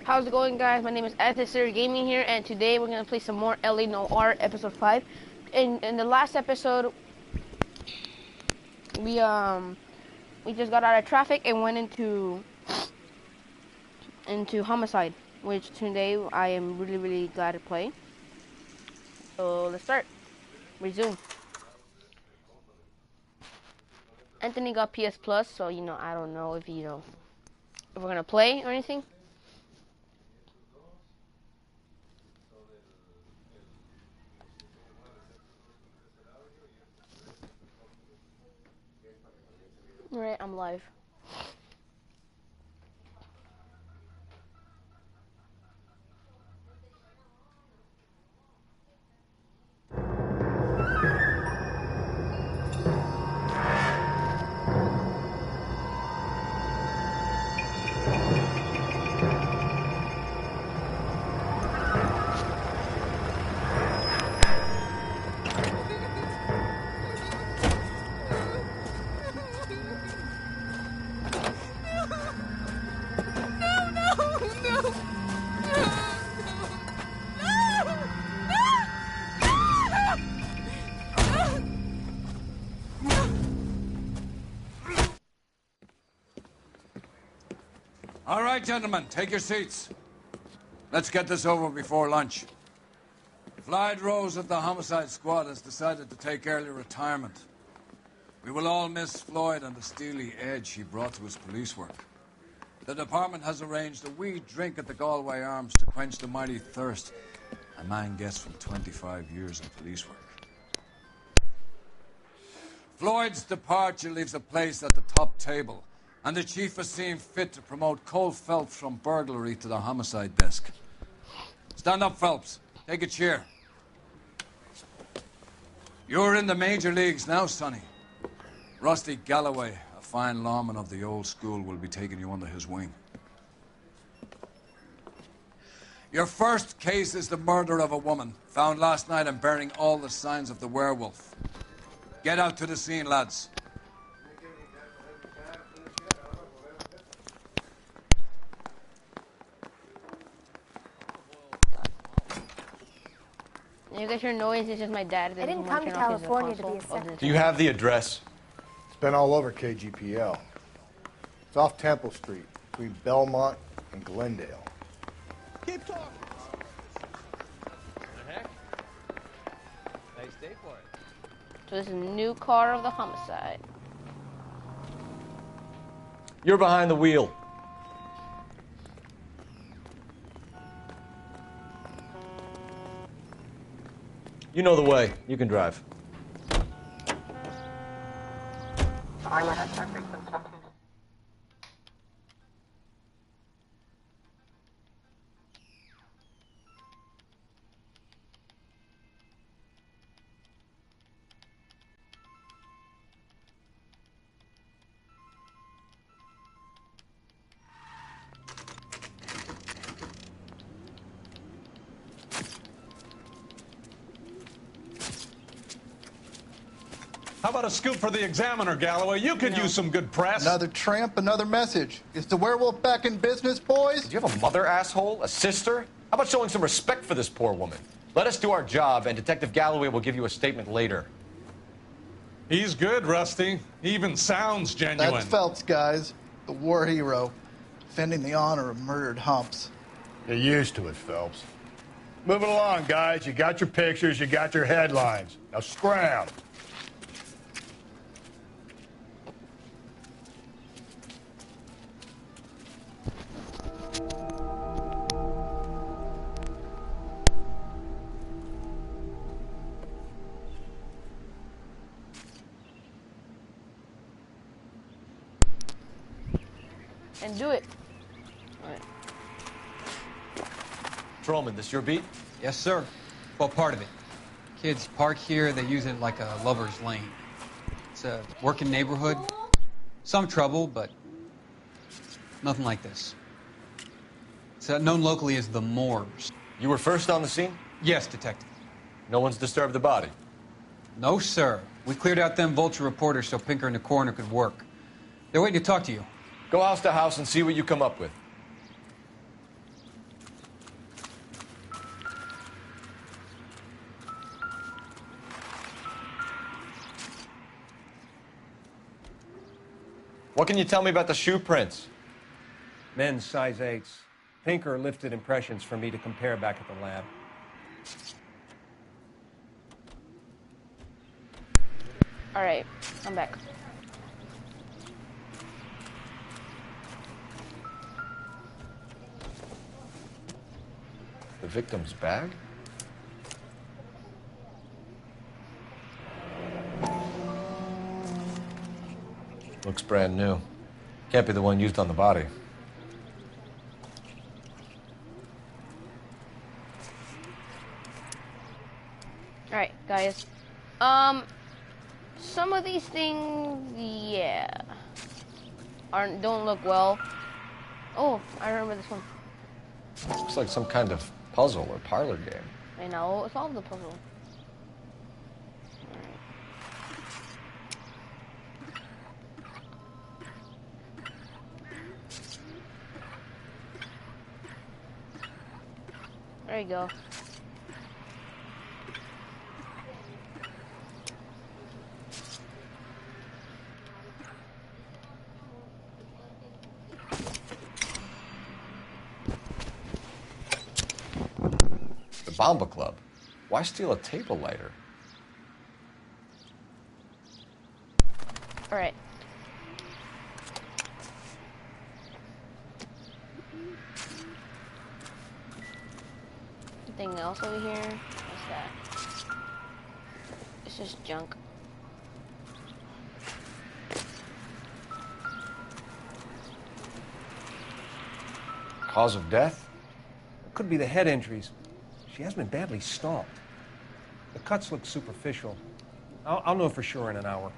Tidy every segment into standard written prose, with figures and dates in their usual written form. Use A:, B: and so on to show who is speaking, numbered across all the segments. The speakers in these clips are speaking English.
A: How's it going, guys? My name is Ethiser Gaming here, and today we're gonna play some more LA Noire episode 5. In the last episode, we just got out of traffic and went into homicide, which today I am really glad to play. So let's start. Resume. Anthony got PS Plus, so I don't know if if we're gonna play or anything. Alright, I'm live.
B: All right, gentlemen, take your seats. Let's get this over before lunch. Floyd Rose of the homicide squad has decided to take early retirement. We will all miss Floyd and the steely edge he brought to his police work. The department has arranged a wee drink at the Galway Arms to quench the mighty thirst a man gets from 25 years in police work. Floyd's departure leaves a place at the top table, and the chief has seen fit to promote Cole Phelps from burglary to the homicide desk. Stand up, Phelps. Take a chair. You're in the major leagues now, Sonny. Rusty Galloway, a fine lawman of the old school, will be taking you under his wing. Your first case is the murder of a woman, found last night and bearing all the signs of the werewolf. Get out to the scene, lads.
A: You guys hear noise? It's just my dad.
C: I didn't come to California to be a secretary.
D: Do you have the address?
E: It's been all over KGPL. It's off Temple Street, between Belmont and Glendale.
D: Keep talking. The heck? Nice day for it.
A: So this is a new car of the homicide.
D: You're behind the wheel. You know the way. You can drive.
F: How about a scoop for the Examiner, Galloway? You could use some good press.
G: Another tramp, another message. Is the werewolf back in business, boys?
D: Do you have a mother, asshole? A sister? How about showing some respect for this poor woman? Let us do our job, and Detective Galloway will give you a statement later.
F: He's good, Rusty. He even sounds genuine.
G: That's Phelps, guys. The war hero. Defending the honor of murdered humps.
E: You're used to it, Phelps. Moving along, guys. You got your pictures, you got your headlines. Now scram.
A: And do it. All right.
D: Patrolman, this your beat?
H: Yes, sir. Well, part of it. Kids park here, they use it like a lover's lane. It's a working neighborhood. Some trouble, but nothing like this. It's known locally as the Moors.
D: You were first on the scene?
H: Yes, detective.
D: No one's disturbed the body?
H: No, sir. We cleared out them vulture reporters so Pinker and the coroner could work. They're waiting to talk to you.
D: Go house to house and see what you come up with. What can you tell me about the shoe prints?
I: Men's size 8s. Pinker lifted impressions for me to compare back at the lab.
A: All right, I'm back.
D: The victim's bag? Looks brand new. Can't be the one used on the body.
A: All right, guys. Some of these things, yeah, don't look well. Oh, I remember this one.
D: Looks like some kind of puzzle or parlor game.
A: I know, solve the puzzle. There you go.
D: The Bomba Club. Why steal a table lighter?
A: All right. Anything else over here? What's that? It's just junk.
D: Cause of death?
I: It could be the head injuries. She has been badly stalked. The cuts look superficial. I'll know for sure in an hour.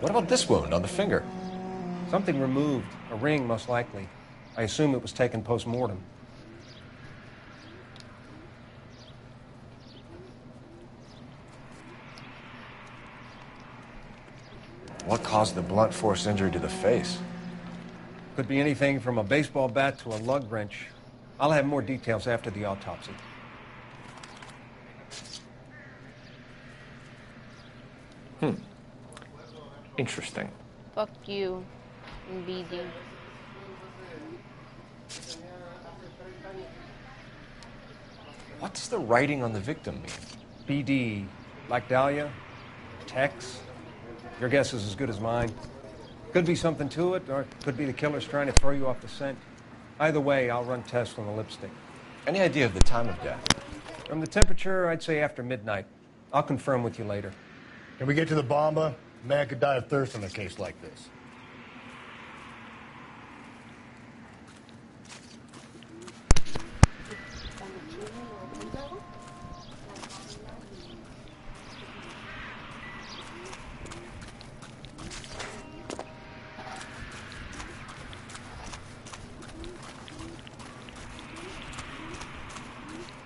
D: What about this wound on the finger?
I: Something removed. A ring, most likely. I assume it was taken post-mortem.
D: What caused the blunt force injury to the face?
I: Could be anything from a baseball bat to a lug wrench. I'll have more details after the autopsy.
D: Interesting.
A: Fuck you, BD.
D: What does the writing on the victim mean?
I: BD, like Dahlia? Tex? Your guess is as good as mine. Could be something to it, or it could be the killer's trying to throw you off the scent. Either way, I'll run tests on the lipstick.
D: Any idea of the time of death?
I: From the temperature, I'd say after midnight. I'll confirm with you later.
E: Can we get to the Bomba? A man could die of thirst in a case like this.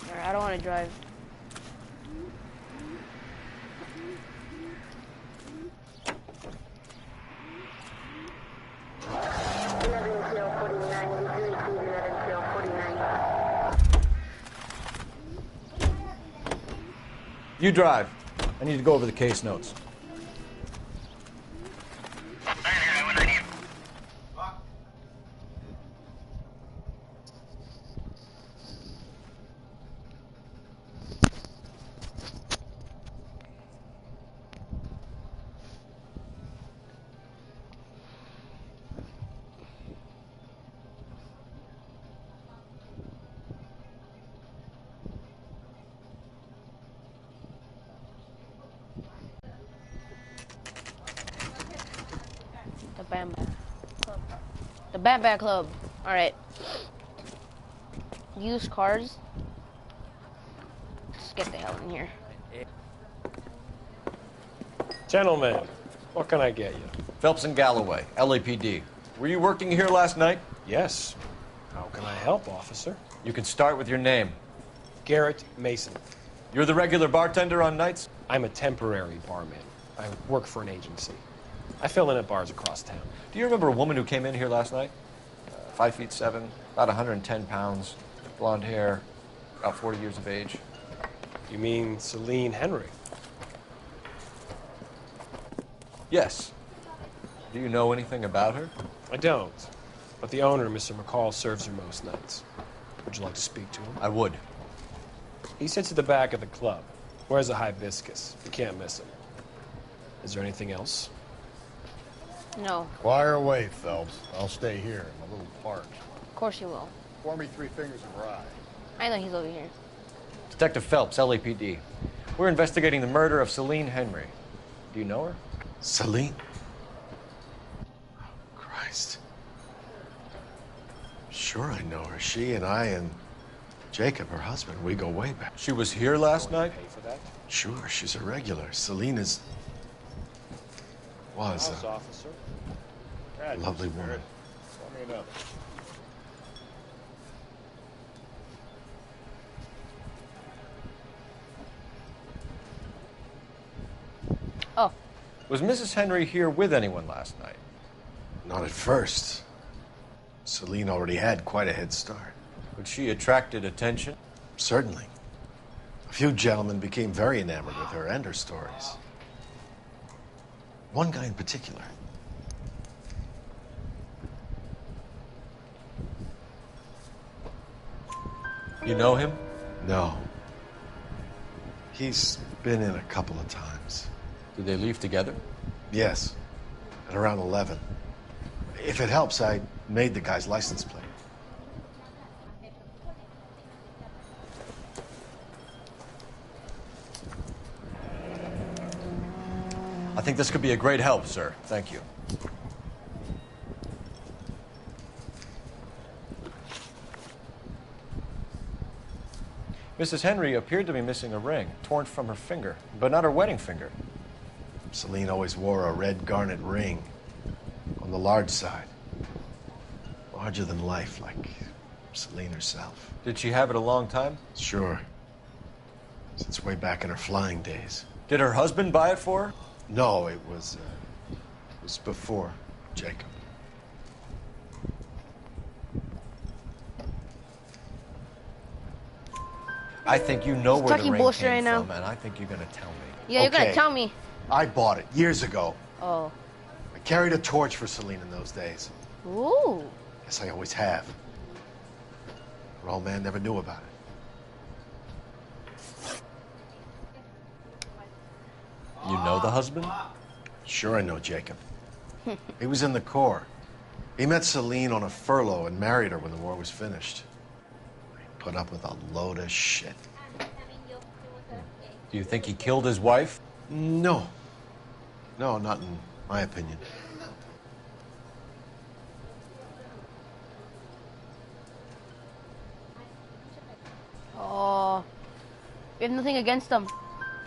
A: Alright, I don't want to drive.
D: You drive. I need to go over the case notes.
A: The Bam Club. Alright. Used cars. Let's get the hell in here.
J: Gentlemen, what can I get you?
D: Phelps and Galloway, LAPD. Were you working here last night?
J: Yes. How can I help, officer?
D: You can start with your name.
J: Garrett Mason.
D: You're the regular bartender on nights?
J: I'm a temporary barman. I work for an agency. I fill in at bars across town.
D: Do you remember a woman who came in here last night? 5'7", about 110 pounds, blonde hair, about 40 years of age.
J: You mean Celine Henry?
D: Yes. Do you know anything about her?
J: I don't. But the owner, Mr. McCall, serves her most nights. Would you like to speak to him?
D: I would.
J: He sits at the back of the club. Wears a hibiscus. You can't miss him. Is there anything else?
A: No.
E: Fire away, Phelps. I'll stay here in my little park.
A: Of course you will.
E: Pour me 3 fingers of rye.
A: I know he's over here.
D: Detective Phelps, LAPD. We're investigating the murder of Celine Henry. Do you know her?
K: Celine? Oh, Christ. Sure I know her. She and I and Jacob, her husband, we go way back.
D: She was here last night?
J: Pay for that?
K: Sure, she's a regular. Celine is... was
J: House officer.
K: a lovely woman.
E: Tell me another.
A: Oh.
D: Was Mrs. Henry here with anyone last night?
K: Not at first. Celine already had quite a head start.
D: But she attracted attention?
K: Certainly. A few gentlemen became very enamored with her and her stories. One guy in particular.
D: You know him?
K: No. He's been in a couple of times.
D: Did they leave together?
K: Yes. At around 11. If it helps, I made the guy's license plate.
D: I think this could be a great help, sir. Thank you. Mrs. Henry appeared to be missing a ring, torn from her finger, but not her wedding finger.
K: Celine always wore a red garnet ring on the large side. Larger than life, like Celine herself.
D: Did she have it a long time?
K: Sure. Since way back in her flying days.
D: Did her husband buy it for her?
K: No, it was before Jacob.
D: I think you know where the
A: talking
D: ring
A: bullshit
D: came
A: right now.
D: from, and I think you're gonna tell me.
A: Yeah, you're gonna
K: Okay.
A: tell me.
K: I bought it years ago.
A: Oh.
K: I carried a torch for Celine in those days.
A: Ooh.
K: Guess I always have. Her old man never knew about it.
D: You know the husband?
K: Sure I know Jacob. He was in the Corps. He met Celine on a furlough and married her when the war was finished. He put up with a load of shit.
D: Do you think he killed his wife?
K: No. No, not in my opinion.
A: Oh. We have nothing against them.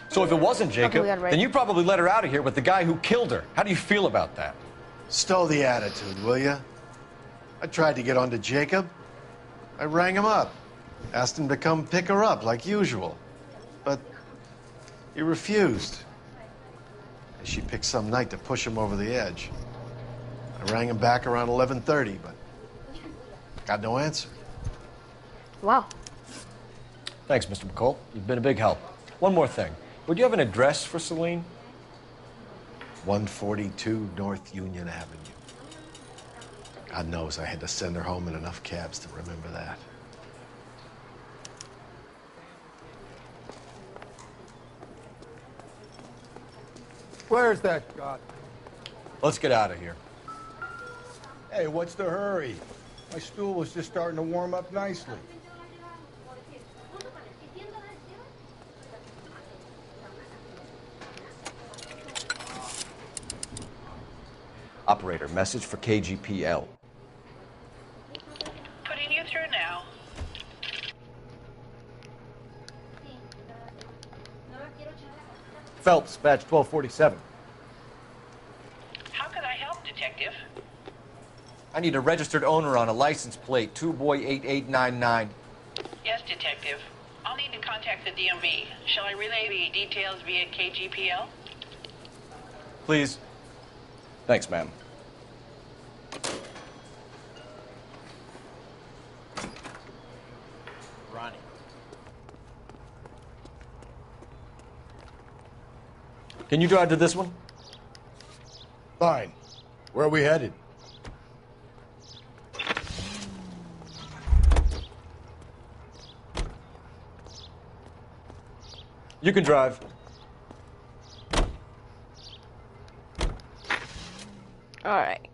D: So if it wasn't Jacob,
A: we got it right.
D: then you probably let her out of here with the guy who killed her. How do you feel about that?
K: Stow the attitude, will ya? I tried to get onto Jacob. I rang him up. Asked him to come pick her up, like usual. But he refused. And she picked some night to push him over the edge. I rang him back around 11:30, but got no answer.
A: Wow.
D: Thanks, Mr. McCall. You've been a big help. One more thing. Would you have an address for Celine?
K: 142 North Union Avenue. God knows I had to send her home in enough cabs to remember that.
E: Where's that god?
D: Let's get out of here.
E: Hey, what's the hurry? My stool was just starting to warm up nicely.
D: Operator, message for KGPL.
L: Putting you through now.
D: Phelps, badge 1247.
L: How can I help, Detective?
D: I need a registered owner on a license plate, 2boy8899.
L: Yes, Detective. I'll need to contact the DMV. Shall I relay the details via KGPL?
D: Please. Thanks, ma'am.
M: Ronnie.
D: Can you drive to this one?
E: Fine. Where are we headed?
D: You can drive.
A: All right.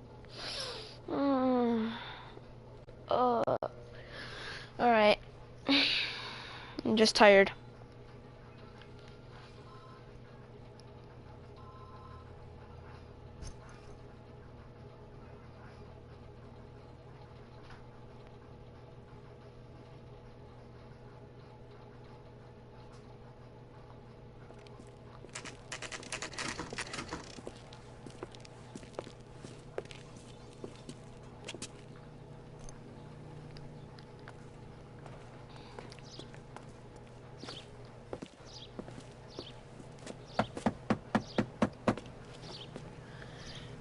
A: All right. I'm just tired.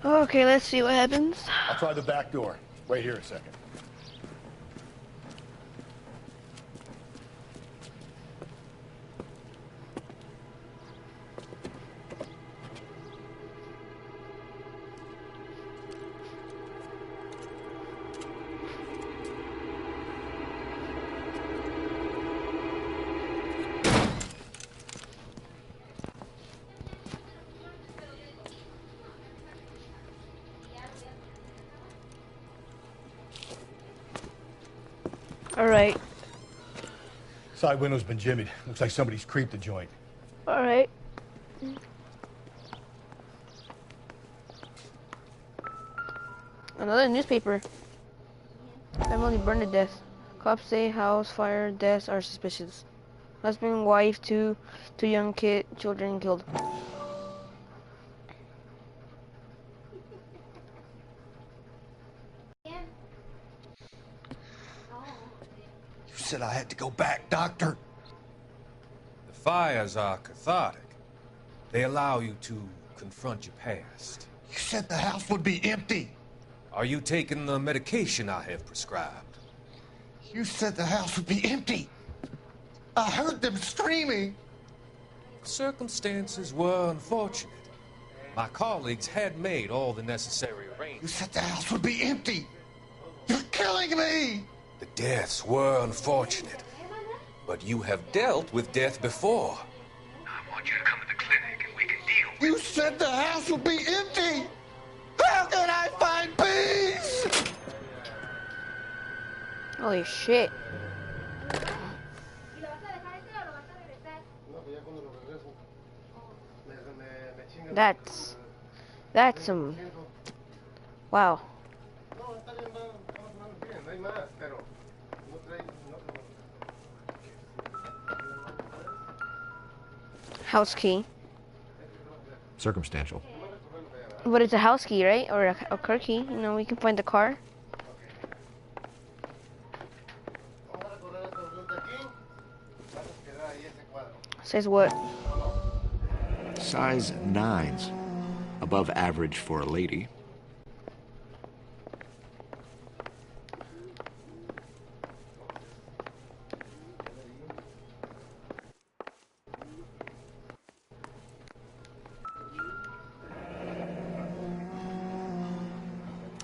A: Okay, let's see what happens.
E: I'll try the back door. Wait here a second.
A: All right.
E: Side window's been jimmied. Looks like somebody's creeped the joint.
A: All right. Another newspaper. Family burned to death. Cops say house fire deaths are suspicious. Husband, wife, two young children killed.
E: You said I had to go back, Doctor.
M: The fires are cathartic. They allow you to confront your past.
E: You said the house would be empty.
M: Are you taking the medication I have prescribed?
E: You said the house would be empty. I heard them screaming.
M: Circumstances were unfortunate. My colleagues had made all the necessary arrangements.
E: You said the house would be empty. You're killing me.
M: The deaths were unfortunate, but you have dealt with death before.
N: I want you to come to the clinic and we can deal with it.
E: You said the house would be empty. How can I find peace?
A: Holy shit. That's some... Wow. House key.
D: Circumstantial.
A: But it's a house key, right? Or a car key. You know, we can find the car. Says what?
O: Size 9s. Above average for a lady.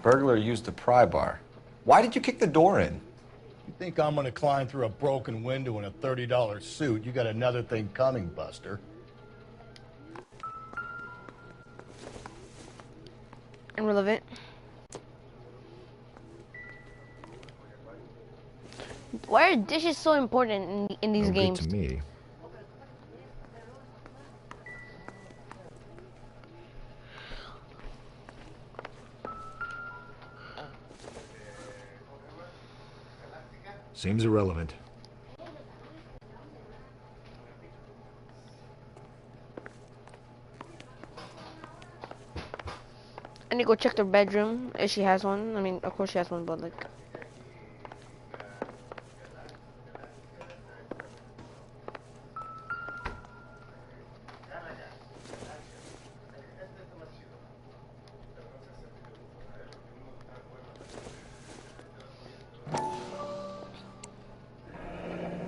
D: Burglar used the pry bar. Why did you kick the door in?
E: You think I'm gonna climb through a broken window in a $30 suit? You got another thing coming, Buster.
A: Irrelevant. Why are dishes so important in these games?
O: To me. Seems irrelevant.
A: I need to go check their bedroom if she has one. I mean, of course she has one, but like...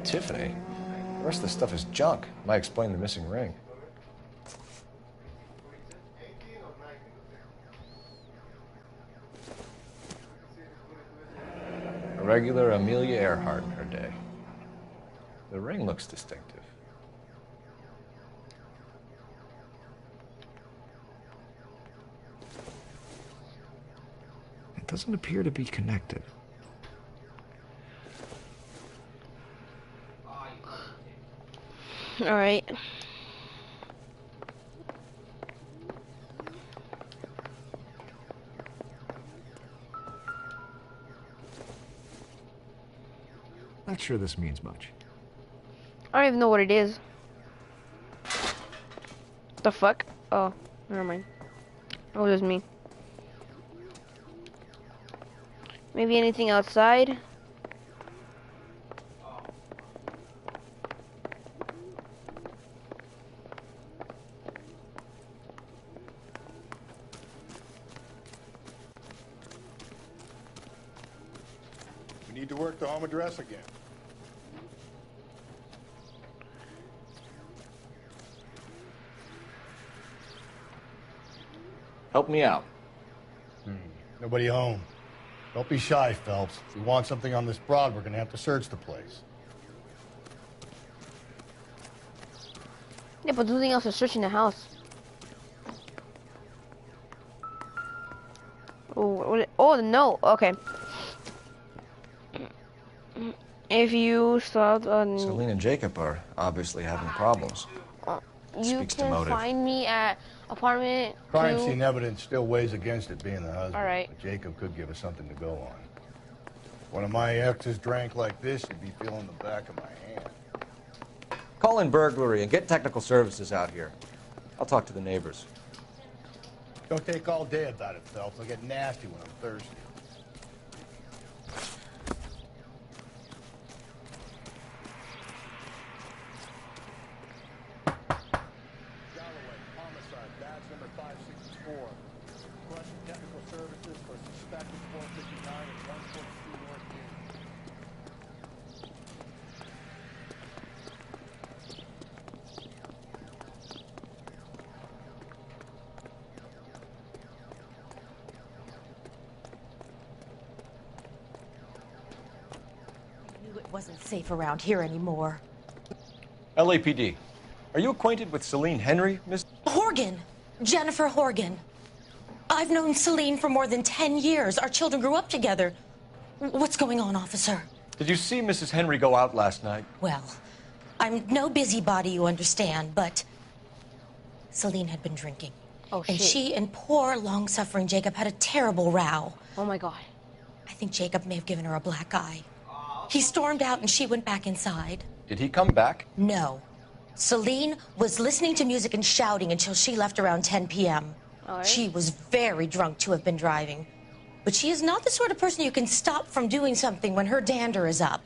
D: Tiffany. The rest of the stuff is junk. Might explain the missing ring. A regular Amelia Earhart in her day. The ring looks distinctive.
O: It doesn't appear to be connected.
A: All right.
O: Not sure this means much.
A: I don't even know what it is. The fuck? Oh, never mind. Oh, it was me. Maybe anything outside?
E: We need to work the home address again.
D: Help me out.
E: Nobody home. Don't be shy, Phelps. If we want something on this broad, we're gonna have to search the place.
A: Yeah, but nothing else is searching the house. Oh, no. Okay. If you thought
D: Celine and Jacob are obviously having problems.
A: you
D: Speaks to
A: can
D: motive.
A: find me at apartment
E: Crime
A: 2.
E: scene evidence still weighs against it being the husband.
A: All right.
E: But Jacob could give us something to go on. One of my exes drank like this, you'd be feeling the back of my hand.
D: Call in burglary and get technical services out here. I'll talk to the neighbors.
E: Don't take all day about it, Phelps. I'll get nasty when I'm thirsty. Galloway, homicide, badge number 564. Requesting technical services for suspected 459 and 142 North Union.
C: It wasn't safe around here anymore.
D: LAPD, are you acquainted with Celine Henry, Miss?
C: Horgan! Jennifer Horgan. I've known Celine for more than 10 years. Our children grew up together. What's going on, officer?
D: Did you see Mrs. Henry go out last night?
C: Well, I'm no busybody, you understand, but Celine had been drinking.
A: Oh,
C: and
A: shit.
C: she and poor, long-suffering Jacob had a terrible row.
A: Oh, my God.
C: I think Jacob may have given her a black eye. He stormed out and she went back inside.
D: Did he come back?
C: No. Celine was listening to music and shouting until she left around 10 p.m.
A: All right.
C: She was very drunk to have been driving. But she is not the sort of person you can stop from doing something when her dander is up.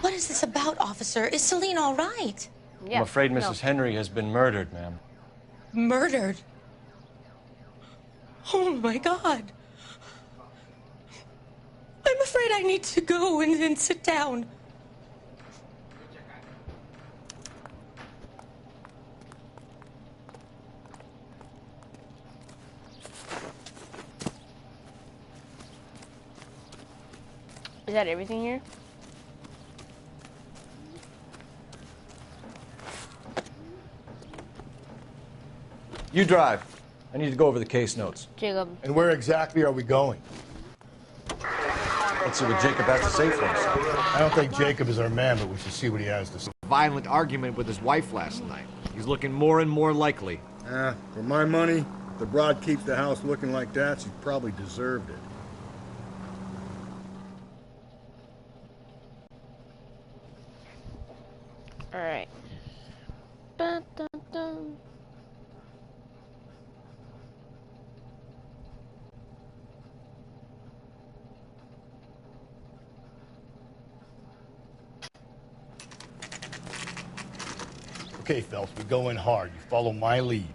C: What is this about, officer? Is Celine all right?
A: Yeah.
D: I'm afraid Mrs. Henry has been murdered, ma'am.
C: Murdered? Oh, my God. I'm afraid I need to go and sit down.
A: Is that everything here?
D: You drive. I need to go over the case notes.
A: Jacob.
E: And where exactly are we going?
D: Let's see what Jacob has to say for himself.
E: I don't think Jacob is our man, but we should see what he has to say.
O: Violent argument with his wife last night. He's looking more and more likely.
E: For my money, if the broad keeps the house looking like that, she probably deserved it.
A: All right. Ba-dum-dum.
E: Okay, Phelps, we go in hard. You follow my lead.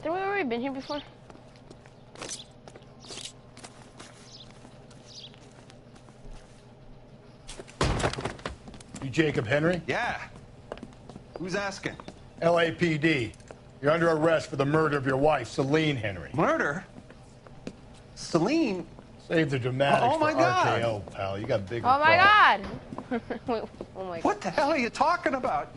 A: Have we already been here before?
E: You Jacob Henry?
F: Yeah. Who's asking?
E: LAPD. You're under arrest for the murder of your wife, Celine Henry.
F: Murder? Celine?
E: Save the dramatics
I: Oh, my
E: for
I: God.
E: RKO, pal. You got bigger
A: Oh my
E: problems.
A: God! Wait, oh my God.
I: What the hell are you talking about?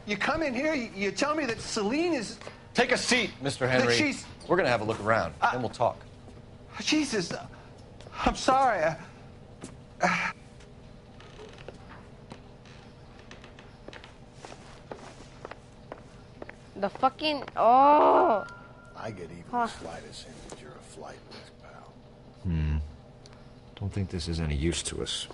I: You come in here, you tell me that Celine is...
D: Take a seat, Mr. Henry.
I: she's-
D: We're going to have a look around, then we'll talk.
I: Jesus, I'm sorry.
A: The fucking oh.
E: I get even
A: Huh.
E: the slightest hint that you're a flight risk, pal.
O: Don't think this is any use to us.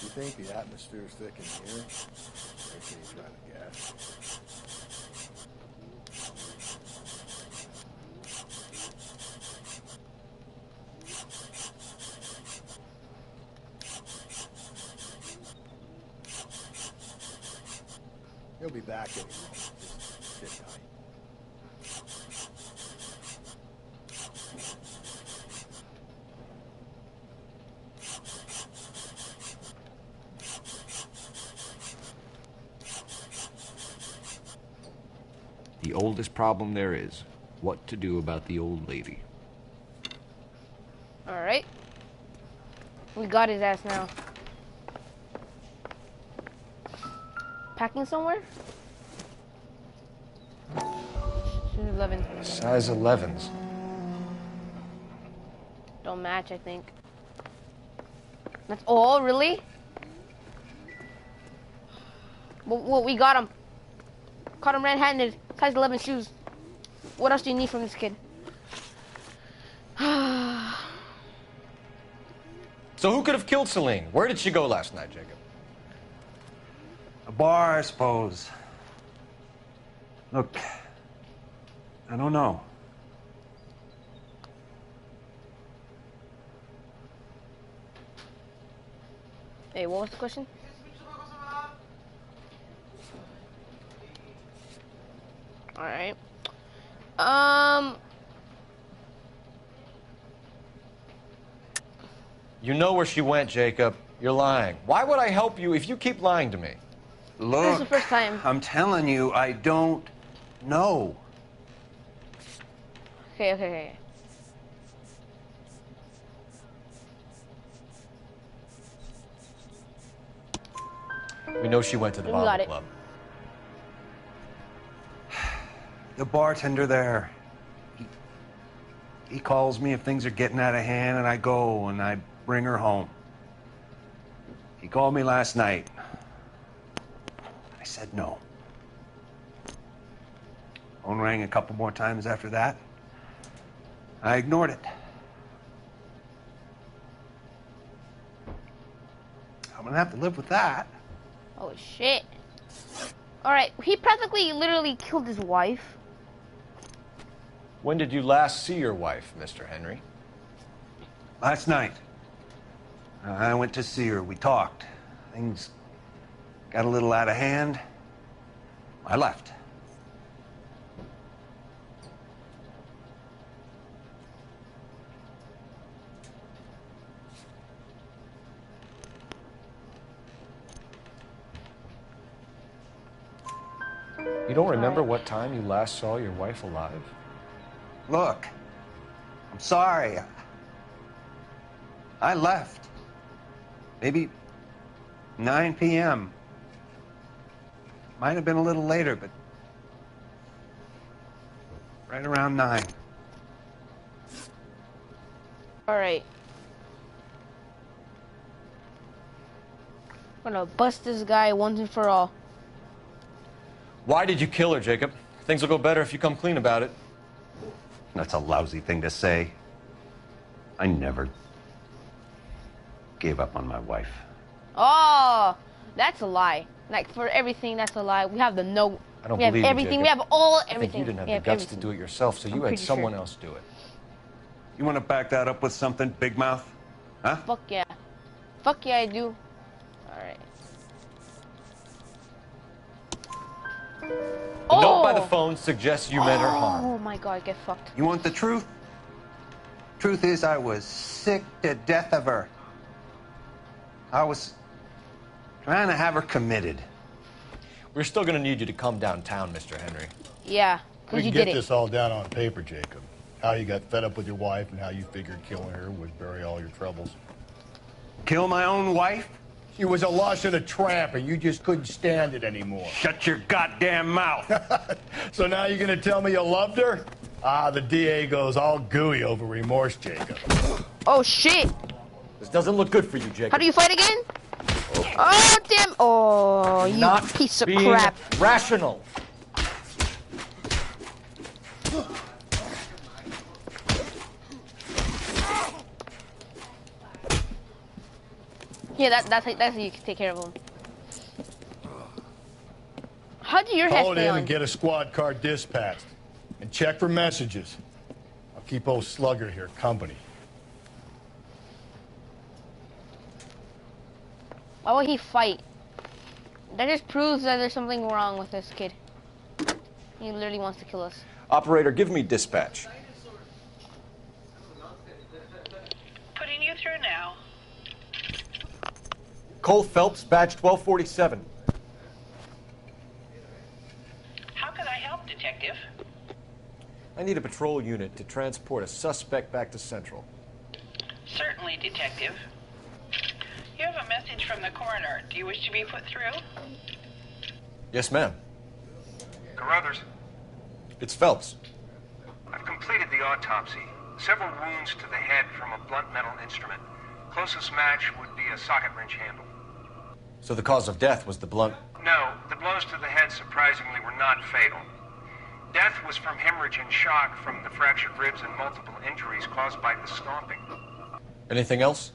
E: You think the atmosphere's thick in here? Makes me trying to guess. He'll be back any moment. Just sit tight.
O: The oldest problem there is, what to do about the old lady.
A: All right. We got his ass now. Packing somewhere? Size 11.
D: Size 11s.
A: Don't match, I think. That's all, really? Well, we got him. Caught him red-handed. Size 11 shoes. What else do you need from this kid?
D: So who could have killed Celine? Where did she go last night, Jacob?
I: A bar, I suppose. Look, I don't know.
A: Hey, what was the question? All right.
D: You know where she went, Jacob. You're lying. Why would I help you if you keep lying to me?
I: Look,
A: This is the first time.
I: I'm telling you, I don't know.
A: Okay.
D: We know she went to the
A: We got
D: Bottle
A: it.
D: Club.
I: The bartender there, he calls me if things are getting out of hand, and I go and I bring her home. He called me last night. I said no. Phone rang a couple more times after that. I ignored it. I'm gonna have to live with that.
A: Oh shit. All right, he practically, literally killed his wife.
D: When did you last see your wife, Mr. Henry?
I: Last night. I went to see her. We talked. Things got a little out of hand. I left.
D: You don't remember what time you last saw your wife alive?
I: Look, I'm sorry. I left. Maybe 9 p.m. Might have been a little later, but right around 9.
A: All right. I'm gonna bust this guy once and for all.
D: Why did you kill her, Jacob? Things will go better if you come clean about it.
I: That's a lousy thing to say. I never gave up on my wife.
A: Oh, that's a lie. Like, for everything, that's a lie. We have the note.
D: I don't
A: we have
D: believe you,
A: everything.
D: Jacob.
A: We have all
D: I think
A: everything.
D: you didn't have
A: We
D: the guts
A: everything.
D: to do it yourself, so
A: I'm
D: you had
A: pretty
D: someone
A: sure.
D: else do it.
I: You want to back that up with something, Big Mouth? Huh?
A: Fuck yeah. Fuck yeah, I do. All right.
D: The note by the phone suggests you meant her harm.
A: Oh my god, get fucked.
I: You want the truth? Truth is, I was sick to death of her.
K: I was trying to have her committed.
D: We're still gonna need you to come downtown, Mr. Henry.
A: Yeah,
E: We
A: because you
E: can
A: did
E: get
A: it.
E: this all down on paper, Jacob. How you got fed up with your wife and how you figured killing her would bury all your troubles.
K: Kill my own wife?
E: She was a lush and a tramp, and you just couldn't stand it anymore.
K: Shut your goddamn mouth.
E: So now you're gonna tell me you loved her? Ah, the DA goes all gooey over remorse, Jacob.
A: Oh, shit.
D: This doesn't look good for you, Jacob.
A: How do you fight again? Oh, damn. Oh, you
D: Not
A: piece of
D: being
A: crap.
D: rational.
A: Yeah, that's how you can take care of him. How do your head
E: Call it
A: stay
E: in
A: on?
E: and get a squad car dispatched. And check for messages. I'll keep old Slugger here company.
A: Why would he fight? That just proves that there's something wrong with this kid. He literally wants to kill us.
D: Operator, give me dispatch.
L: Putting you through now.
D: Cole Phelps, badge 1247.
L: How can I help, Detective?
D: I need a patrol unit to transport a suspect back to Central.
L: Certainly, Detective. You have a message from the coroner. Do you wish to be put through?
D: Yes, ma'am.
N: Carruthers,
D: It's Phelps.
N: I've completed the autopsy. Several wounds to the head from a blunt metal instrument. Closest match would be a socket wrench handle.
D: So the cause of death was the blunt.
N: No, the blows to the head surprisingly were not fatal. Death was from hemorrhage and shock from the fractured ribs and multiple injuries caused by the stomping.
D: Anything else?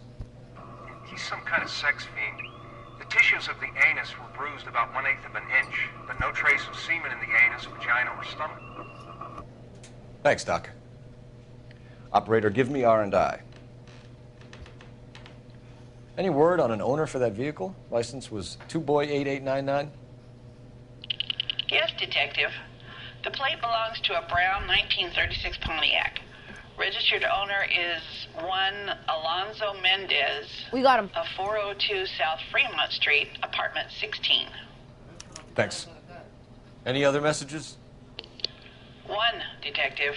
N: He's some kind of sex fiend. The tissues of the anus were bruised about 1/8 of an inch, but no trace of semen in the anus, vagina, or stomach.
D: Thanks, Doc. Operator, give me R&I. Any word on an owner for that vehicle? License was 2boy8899.
L: Yes, Detective. The plate belongs to a brown 1936 Pontiac. Registered owner is one Alonzo Mendez.
A: We got him.
L: Of 402 South Fremont Street, apartment 16.
D: Thanks. Any other messages?
L: One, Detective.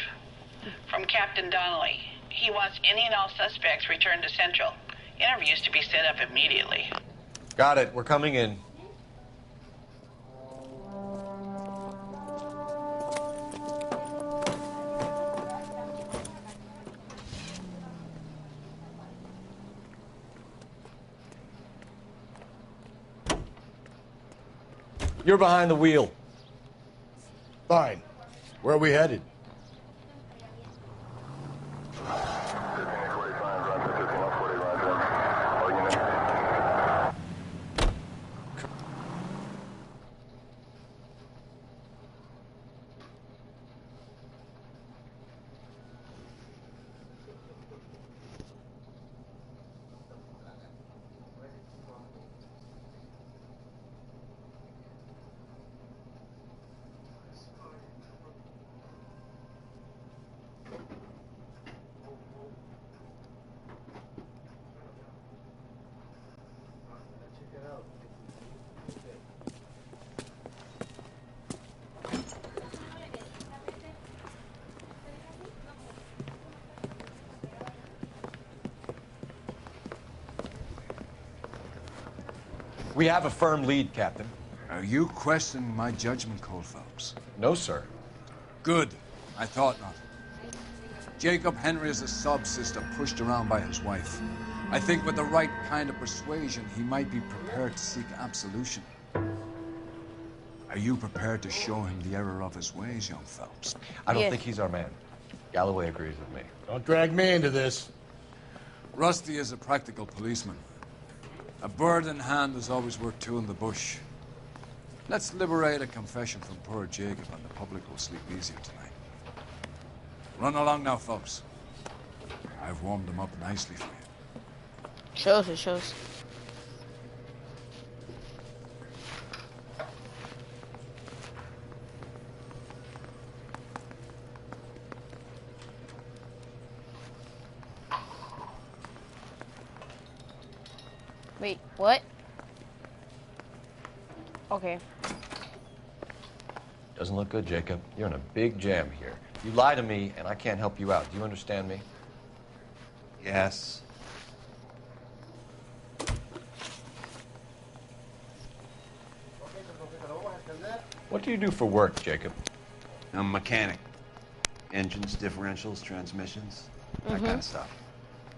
L: From Captain Donnelly. He wants any and all suspects returned to Central. Interviews to be set up immediately.
D: Got it. We're coming in. You're behind the wheel.
E: Fine. Where are we headed?
D: We have a firm lead, Captain.
B: Are you questioning my judgment, Cole Phelps?
D: No, sir.
B: Good. I thought not. Jacob Henry is a sub-sister pushed around by his wife. I think with the right kind of persuasion, he might be prepared to seek absolution. Are you prepared to show him the error of his ways, young Phelps?
D: I don't think he's our man. Galloway agrees with me.
E: Don't drag me into this.
B: Rusty is a practical policeman. A bird in hand is always worth two in the bush. Let's liberate a confession from poor Jacob, and the public will sleep easier tonight. Run along now, folks. I've warmed them up nicely for you.
A: Shows, it shows. Wait, what? Okay.
D: Doesn't look good, Jacob. You're in a big jam here. You lie to me, and I can't help you out. Do you understand me?
K: Yes.
D: What do you do for work, Jacob?
K: I'm a mechanic. Engines, differentials, transmissions, that kind of stuff.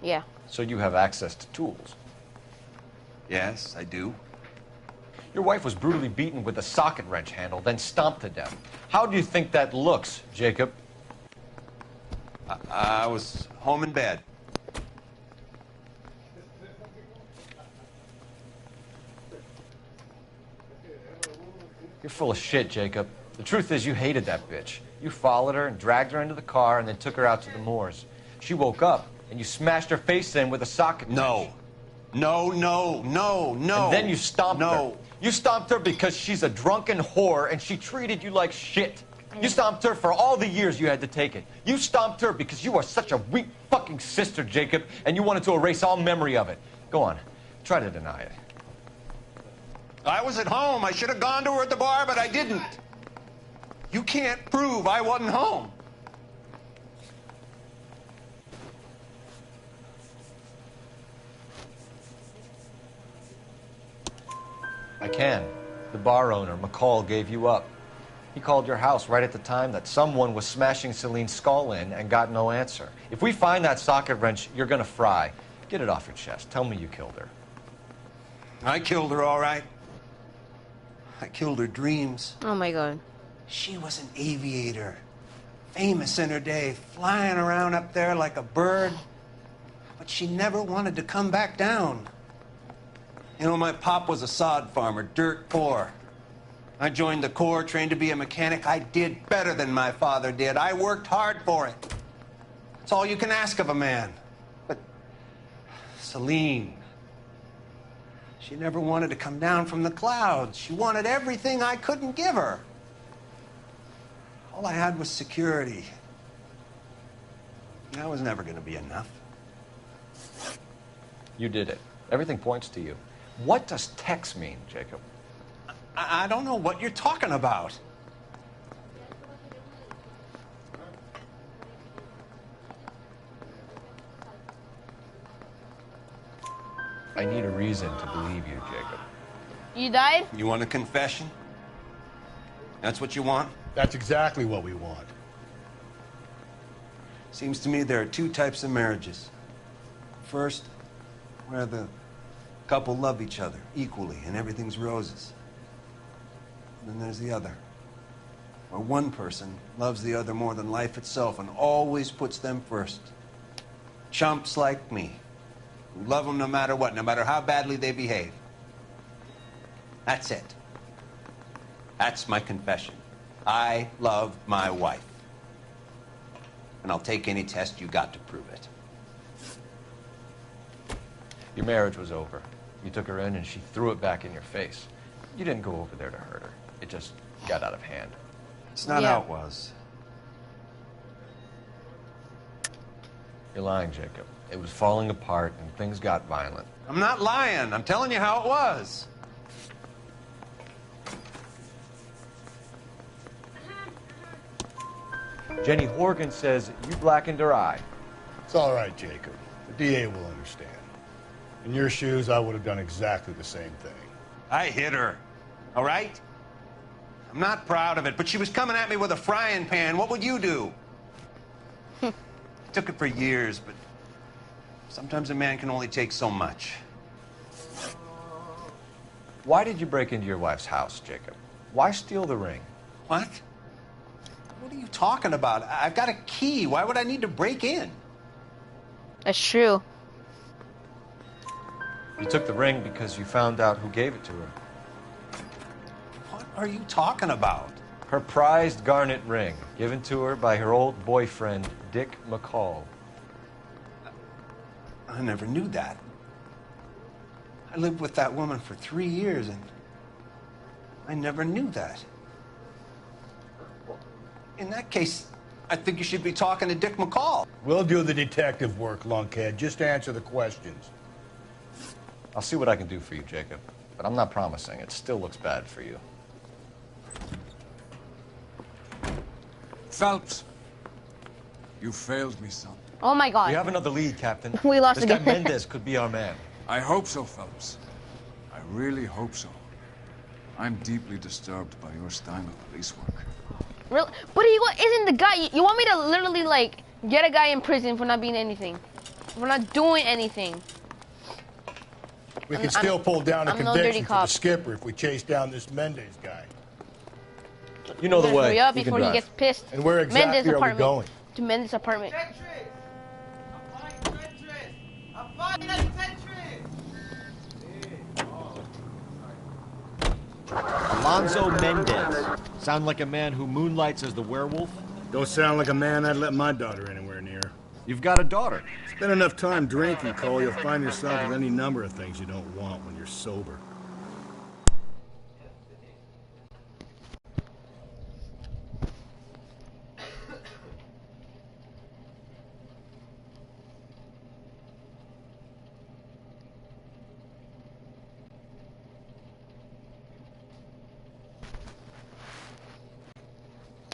A: Yeah.
D: So you have access to tools.
K: Yes, I do.
D: Your wife was brutally beaten with a socket wrench handle, then stomped to death. How do you think that looks, Jacob?
K: I was home in bed.
D: You're full of shit, Jacob. The truth is you hated that bitch. You followed her and dragged her into the car and then took her out to the moors. She woke up and you smashed her face in with a socket wrench.
K: No. No.
D: And then you stomped her. You stomped her because she's a drunken whore and she treated you like shit. You stomped her for all the years you had to take it. You stomped her because you are such a weak fucking sister, Jacob, and you wanted to erase all memory of it. Go on. Try to deny it.
K: I was at home. I should have gone to her at the bar, but I didn't. You can't prove I wasn't home.
D: I can. The bar owner, McCall, gave you up. He called your house right at the time that someone was smashing Celine's skull in and got no answer. If we find that socket wrench, you're gonna fry. Get it off your chest. Tell me you killed her.
K: I killed her, all right. I killed her dreams.
A: Oh my god.
K: She was an aviator. Famous in her day, flying around up there like a bird. But she never wanted to come back down. You know, my pop was a sod farmer, dirt poor. I joined the Corps, trained to be a mechanic. I did better than my father did. I worked hard for it. That's all you can ask of a man. But Celine, she never wanted to come down from the clouds. She wanted everything I couldn't give her. All I had was security. That was never going to be enough.
D: You did it. Everything points to you. What does Tex mean, Jacob?
K: I don't know what you're talking about.
D: I need a reason to believe you, Jacob.
A: You died?
K: You want a confession? That's what you want?
E: That's exactly what we want.
K: Seems to me there are two types of marriages. First, where the couple love each other equally and everything's roses. And then there's the other, where one person loves the other more than life itself and always puts them first. Chumps like me, who love them no matter what, no matter how badly they behave. That's it. That's my confession. I love my wife. And I'll take any test you got to prove it.
D: Your marriage was over. You took her in and she threw it back in your face. You didn't go over there to hurt her. It just got out of hand.
K: It's not how it was.
D: You're lying, Jacob. It was falling apart and things got violent.
K: I'm not lying. I'm telling you how it was.
D: Jenny Horgan says you blackened her eye.
E: It's all right, Jacob. The DA will understand. In your shoes, I would have done exactly the same thing.
K: I hit her, all right? I'm not proud of it, but she was coming at me with a frying pan. What would you do? Took it for years, but sometimes a man can only take so much.
D: Why did you break into your wife's house, Jacob? Why steal the ring?
K: What? What are you talking about? I've got a key. Why would I need to break in?
A: That's true.
D: You took the ring because you found out who gave it to her.
K: What are you talking about?
D: Her prized garnet ring, given to her by her old boyfriend, Dick McCall.
K: I never knew that. I lived with that woman for 3 years, and I never knew that. In that case, I think you should be talking to Dick McCall.
E: We'll do the detective work, lunkhead. Just answer the questions.
D: I'll see what I can do for you, Jacob. But I'm not promising. It still looks bad for you.
B: Phelps, you failed me, son.
A: Oh my God.
D: We have another lead, Captain.
A: We lost
D: this
A: again.
D: guy Mendez could be our man.
B: I hope so, Phelps. I really hope so. I'm deeply disturbed by your style of police work.
A: Really? But he isn't the guy. You want me to literally, like, get a guy in prison for not being anything? For not doing anything?
E: We can still pull down a
A: I'm no dirty
E: conviction for the
A: cop.
E: skipper if we chase down this Mendez guy.
D: You know the way.
A: Hurry up
D: You can
A: before he
D: drive.
A: gets pissed.
E: And where exactly
A: Mendez
E: are we
A: apartment.
E: going?
A: To Mendez apartment.
D: Alonzo Mendez. Sound like a man who moonlights as the werewolf?
E: Don't sound like a man I'd let my daughter anywhere near.
D: You've got a daughter.
E: Spend enough time drinking, Cole, you'll find yourself with any number of things you don't want when you're sober.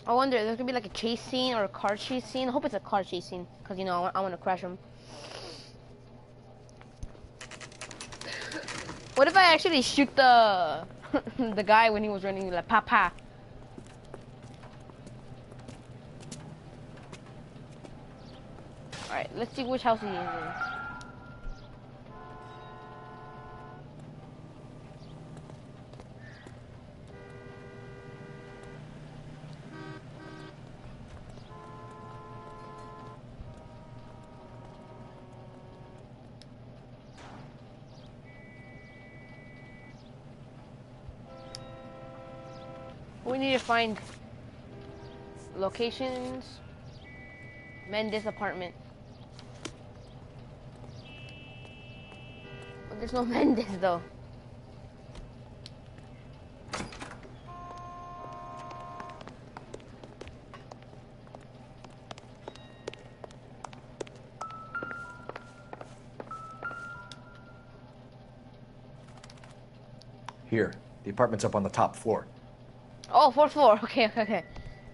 A: I wonder, there's gonna be like a chase scene or a car chase scene. I hope it's a car chase scene, because, you know, I want to crash him. What if I actually shoot the the guy when he was running, like, pa-pa? Alright, let's see which house he is in. We need to find locations. Mendez apartment. But there's no Mendez though.
D: Here. The apartment's up on the top floor.
A: Oh, fourth floor. Okay.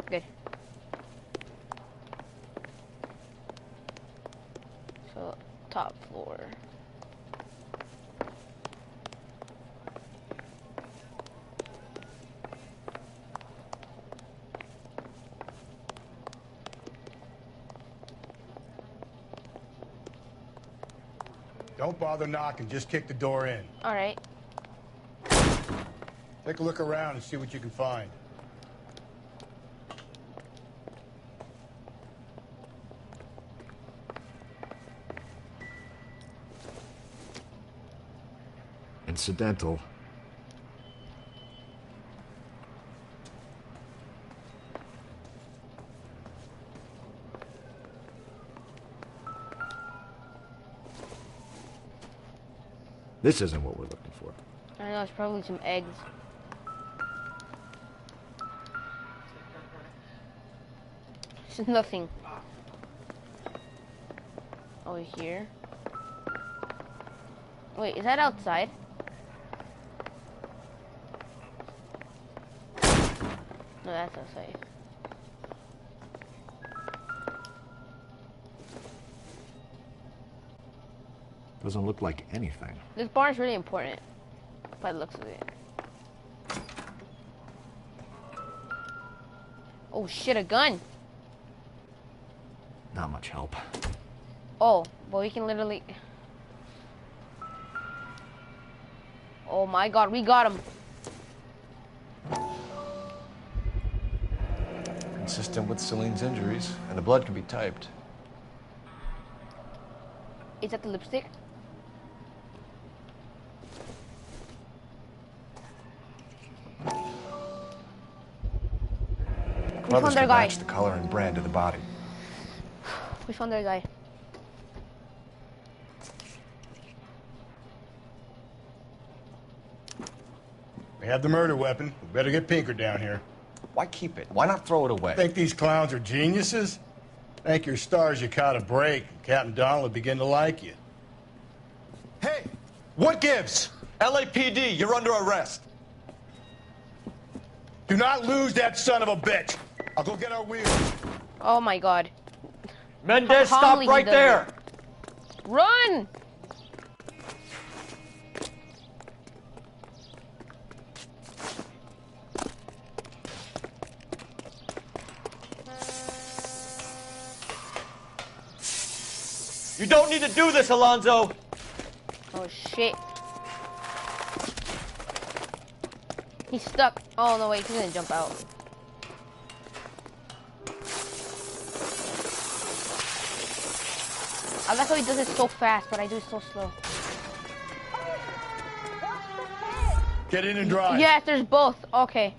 A: Good. So, top floor.
E: Don't bother knocking, just kick the door in.
A: Alright.
E: Take a look around and see what you can find.
O: Incidental. This isn't what we're looking for.
A: I know, it's probably some eggs. It's nothing. Over here. Wait, is that outside? No, that's outside.
O: Doesn't look like anything.
A: This bar is really important, by the looks of it. Oh shit, a gun!
O: Not much help.
A: Oh, but we can literally... Oh my god, we got him!
D: Consistent with Celine's injuries, and the blood can be typed.
A: Is that the lipstick? We found our guy.
D: Match the color and brand of the body.
A: We found our guy.
E: We have the murder weapon. We better get Pinker down here.
D: Why keep it? Why not throw it away?
E: Think these clowns are geniuses? Thank your stars you caught a break, and Captain Donald will begin to like you.
P: Hey,
I: What gives?
D: LAPD, you're under arrest.
E: Do not lose that son of a bitch. I'll go get our wheels.
A: Oh my god.
D: Mendez, stop
A: Calmly,
D: right
A: he does
D: there.
A: it. Run!
D: You don't need to do this, Alonzo.
A: Oh shit. He's stuck. Oh no, wait, he's gonna jump out. I like how he does it so fast, but I do it so slow.
E: Get in and drive.
A: Yes, there's both. Okay.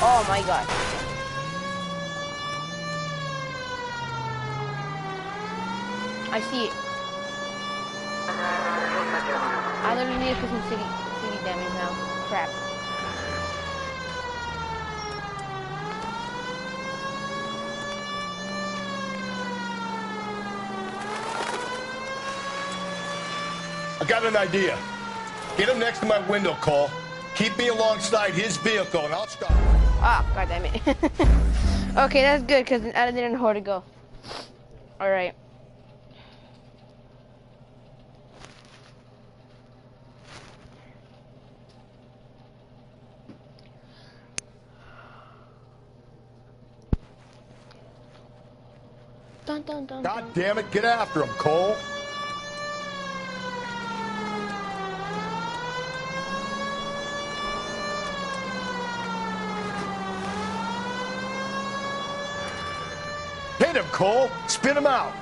A: Oh my god. I see it. I literally need to put some city damage now. Crap.
E: I got an idea. Get him next to my window, Cole. Keep me alongside his vehicle, and I'll stop.
A: Ah, god damn it. Okay, that's good, because I didn't know where to go. Alright. Dun, dun, dun,
E: God
A: dun.
E: damn it, get after him, Cole. Hit him, Cole. Spin him out.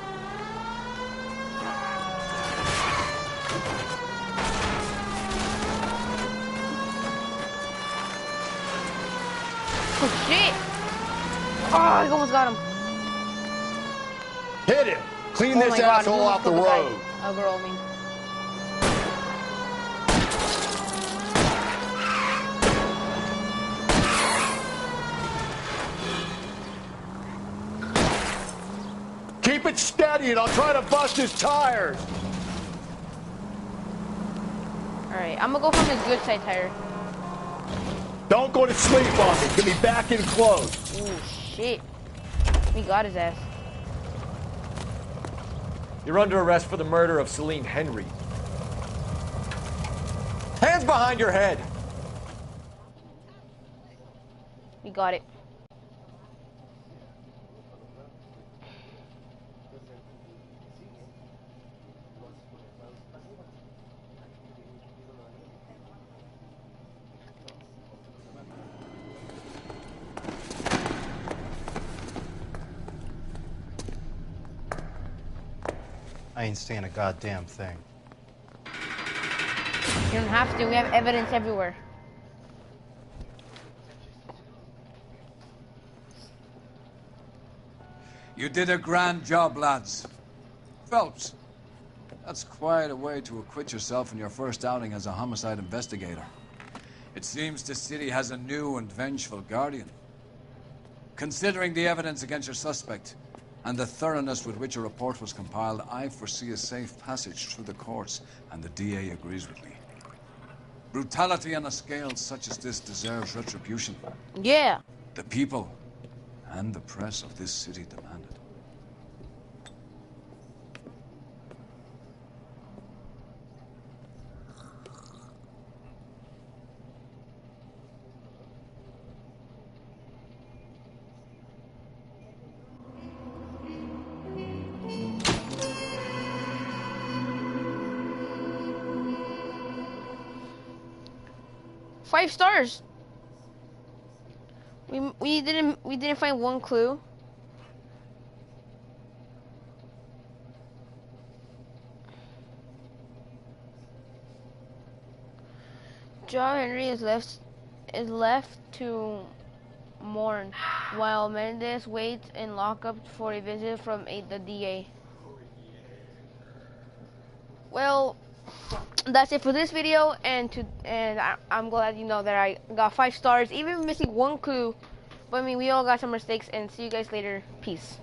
A: Oh shit! Oh, I almost got him.
E: Hit him. Clean
A: Oh
E: this
A: my God,
E: asshole
A: he
E: off the
A: almost killed
E: road.
A: guy. A girl, I mean.
E: Keep it steady, and I'll try to bust his tires.
A: Alright, I'm gonna go from the good side tire.
E: Don't go to sleep on me. Get me back in close.
A: Ooh, shit. We got his ass.
D: You're under arrest for the murder of Celine Henry. Hands behind your head.
A: We got it.
P: I ain't seeing a goddamn thing.
A: You don't have to. We have evidence everywhere.
B: You did a grand job, lads. Phelps, that's quite a way to acquit yourself in your first outing as a homicide investigator. It seems the city has a new and vengeful guardian. Considering the evidence against your suspect, and the thoroughness with which a report was compiled, I foresee a safe passage through the courts, and the DA agrees with me. Brutality on a scale such as this deserves retribution.
A: Yeah.
B: The people and the press of this city demand it.
A: Five stars. We didn't find one clue. John Henry is left to mourn, while Mendez waits in lockup for a visit from the DA. Well, that's it for this video, I'm glad you know that I got 5 stars, even missing one clue. But I mean, we all got some mistakes, and see you guys later. Peace.